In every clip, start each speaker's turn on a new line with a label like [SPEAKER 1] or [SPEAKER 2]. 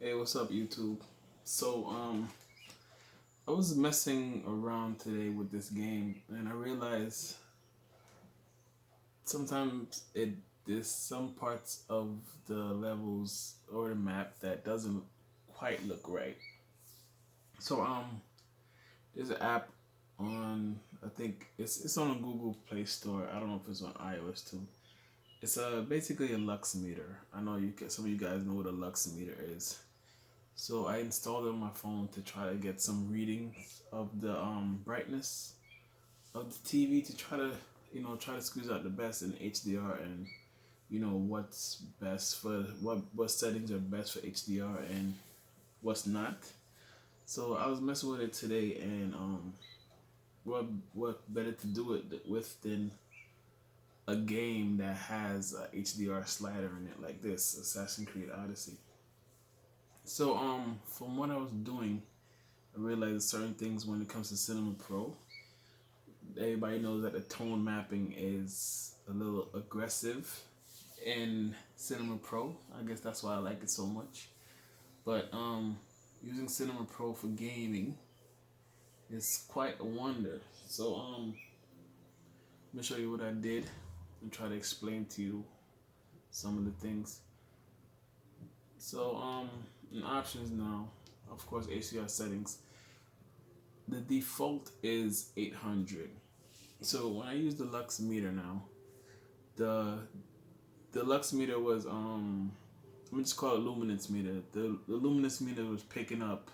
[SPEAKER 1] Hey, what's up, YouTube? So, I was messing around today with this game, and I realized sometimes there's some parts of the levels or the map that doesn't quite look right. So, there's an app on I think it's on a Google Play Store. I don't know if it's on iOS too. It's basically a Lux Meter. I know some of you guys know what a Lux Meter is. So I installed it on my phone to try to get some readings of the brightness of the TV to try to try to squeeze out the best in HDR and what's best for what settings are best for HDR and what's not. So I was messing with it today and what better to do it with than a game that has a HDR slider in it like this, Assassin's Creed Odyssey. So from what I was doing, I realized certain things when it comes to Cinema Pro. Everybody knows that the tone mapping is a little aggressive in Cinema Pro. I guess that's why I like it so much. But using Cinema Pro for gaming is quite a wonder. So let me show you what I did and try to explain to you some of the things. So in options now, of course, HDR settings. The default is 800. So when I use the Lux Meter now, the Lux Meter was let me just call it Luminance Meter. The Luminance Meter was picking up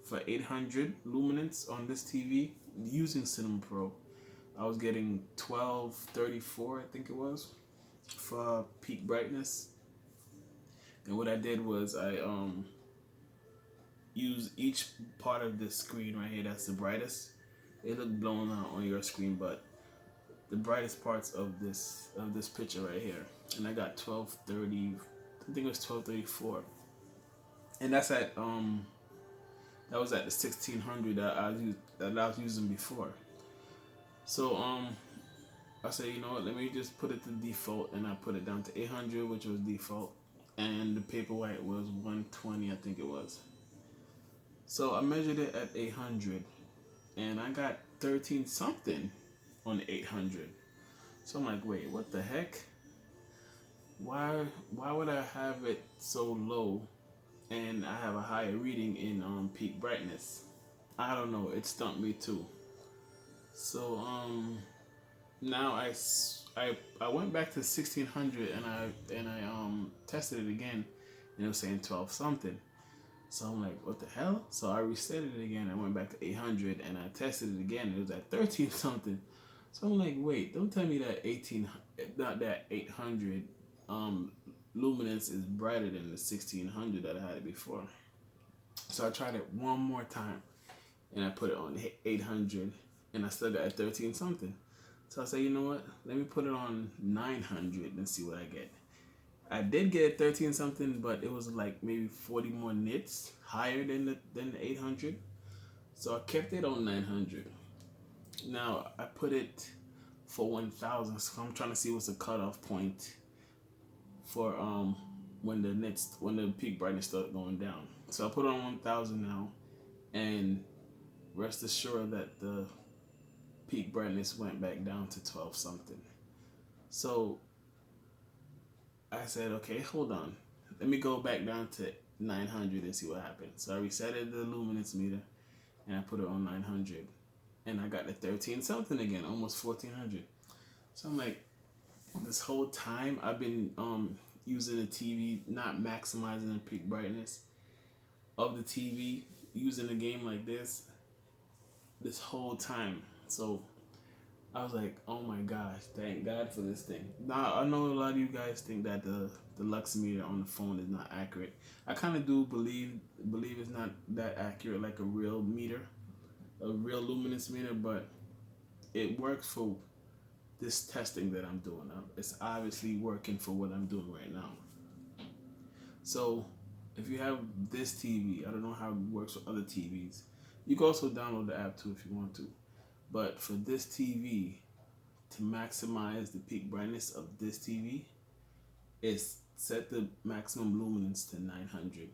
[SPEAKER 1] for 800 luminance on this TV using Cinema Pro. I was getting 1234, I think it was, for peak brightness. And what I did was I use each part of the screen right here that's the brightest. It looked blown out on your screen, but the brightest parts of this picture right here, and I got 1230. I think it was 1234, and that's at that was at the 1600 that I was using before. So I said, you know what, let me just put it to default, and I put it down to 800, which was default, and the paper white was 120, I think it was. So I measured it at 800, and I got 13 something on 800. So I'm like, wait, what the heck? Why would I have it so low and I have a higher reading in peak brightness? I don't know. It stumped me too. So now I went back to 1600 and I tested it again and it was saying 12 something. So I'm like, what the hell? So I reset it again. I went back to 800 and I tested it again. It was at 13 something. So I'm like, wait, don't tell me that 800 luminance is brighter than the 1600 that I had it before. So I tried it one more time and I put it on 800 and I still got 13 something. So I said, you know what? Let me put it on 900 and see what I get. I did get 13 something, but it was like maybe 40 more nits higher than the 800. So I kept it on 900. Now I put it for 1000. So I'm trying to see what's the cutoff point for when the peak brightness started going down. So I put it on 1000 now, and rest assured that the peak brightness went back down to 12 something. So I said, okay, hold on. Let me go back down to 900 and see what happened. So I resetted the Luminance meter and I put it on 900. And I got the 13 something again, almost 1400. So I'm like, this whole time I've been using the TV, not maximizing the peak brightness of the TV, using a game like this whole time. So I was like, oh my gosh, thank God for this thing. Now, I know a lot of you guys think that the Lux meter on the phone is not accurate. I kind of do believe it's not that accurate like a real meter, a real luminance meter, but it works for this testing that I'm doing. It's obviously working for what I'm doing right now. So if you have this TV, I don't know how it works with other TVs. You can also download the app too if you want to. But for this TV, to maximize the peak brightness of this TV, is set the maximum luminance to 900.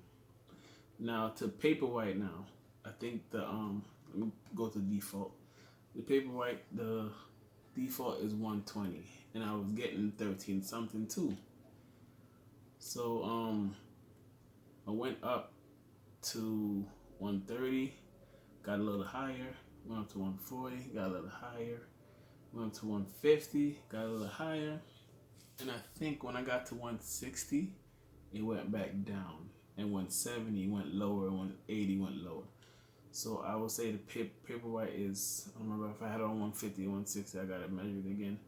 [SPEAKER 1] Now to Paperwhite now. I think the let me go to default. The Paperwhite, the default is 120, and I was getting 13 something too. So I went up to 130, got a little higher, went up to 140, got a little higher, went up to 150, got a little higher, and I think when I got to 160, it went back down, and 170 went lower, 180 went lower. So I would say the Paperwhite is, I don't remember if I had it on 150 or 160, I got it measured again.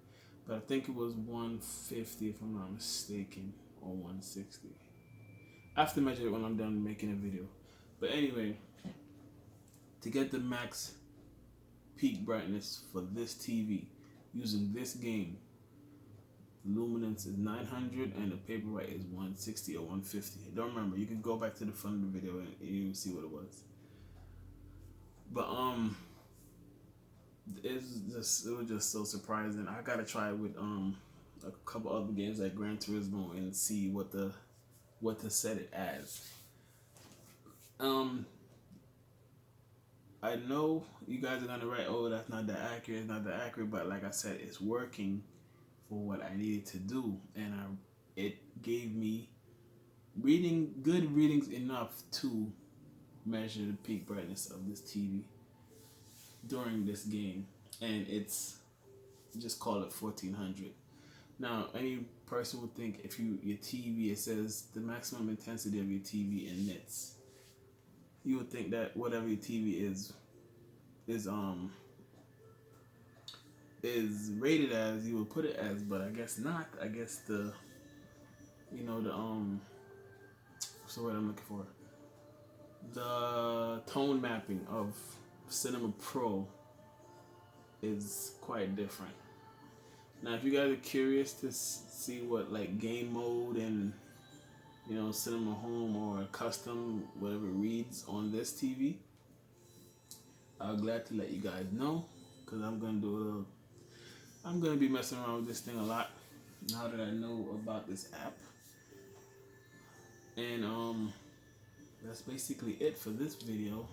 [SPEAKER 1] But I think it was 150 if I'm not mistaken, or 160. I have to measure it when I'm done making a video. But anyway, to get the max peak brightness for this TV using this game, Luminance is 900 and the Paperwhite is 160 or 150. I don't remember. You can go back to the front of the video and you see what it was. But it was just so surprising. I gotta try it with a couple other games like Gran Turismo and see what to set it as. I know you guys are gonna write, "Oh, that's not that accurate. It's not that accurate." But like I said, it's working for what I needed to do, and it gave me good readings enough to measure the peak brightness of this TV during this game, and it's just call it 1400. Now, any person would think if your TV, it says the maximum intensity of your TV in nits, you would think that whatever your TV is rated as, you would put it as, but I guess not. I guess the what's the word I'm looking for? The tone mapping of Cinema Pro is quite different. Now, if you guys are curious to see what like game mode and Cinema Home or custom whatever reads on this TV, I'm glad to let you guys know, because I'm gonna be messing around with this thing a lot now that I know about this app. And that's basically it for this video.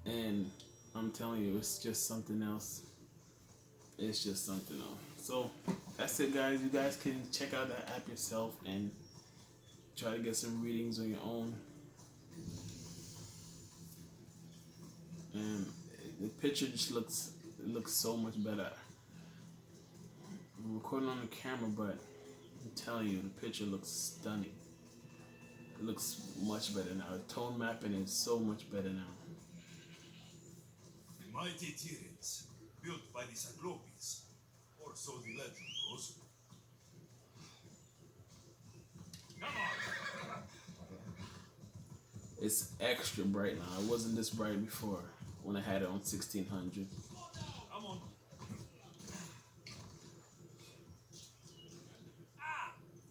[SPEAKER 1] And I'm telling you, it's just something else. It's just something else. So that's it, guys. You guys can check out that app yourself and try to get some readings on your own. And the picture just looks so much better. I'm recording on the camera, but I'm telling you, the picture looks stunning. It looks much better now. The tone mapping is so much better now.
[SPEAKER 2] The mighty Tyrants, built by the Cyclopes, or so the legend goes. Come on!
[SPEAKER 1] It's extra bright now. It wasn't this bright before when I had it on 1600.
[SPEAKER 2] Come on.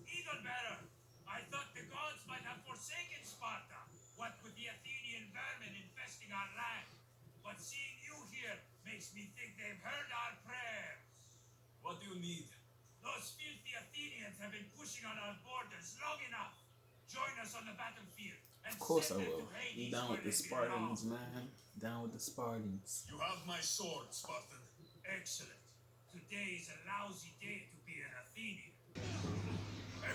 [SPEAKER 3] Even better. I thought the gods might have forsaken Sparta, what with the Athenian vermin infesting our land. But seeing you here makes me think they've heard our prayers.
[SPEAKER 2] What do you need?
[SPEAKER 3] Those filthy Athenians have been pushing on our borders long enough. Join us on the battlefield. And
[SPEAKER 1] Of course I
[SPEAKER 3] send them
[SPEAKER 1] will.
[SPEAKER 3] to Hades,
[SPEAKER 1] I'm down with
[SPEAKER 3] where
[SPEAKER 1] the
[SPEAKER 3] they belong.
[SPEAKER 1] Spartans, man. Down with the Spartans.
[SPEAKER 2] You have my sword, Spartan.
[SPEAKER 3] Excellent. Today is a lousy day to be an Athenian. And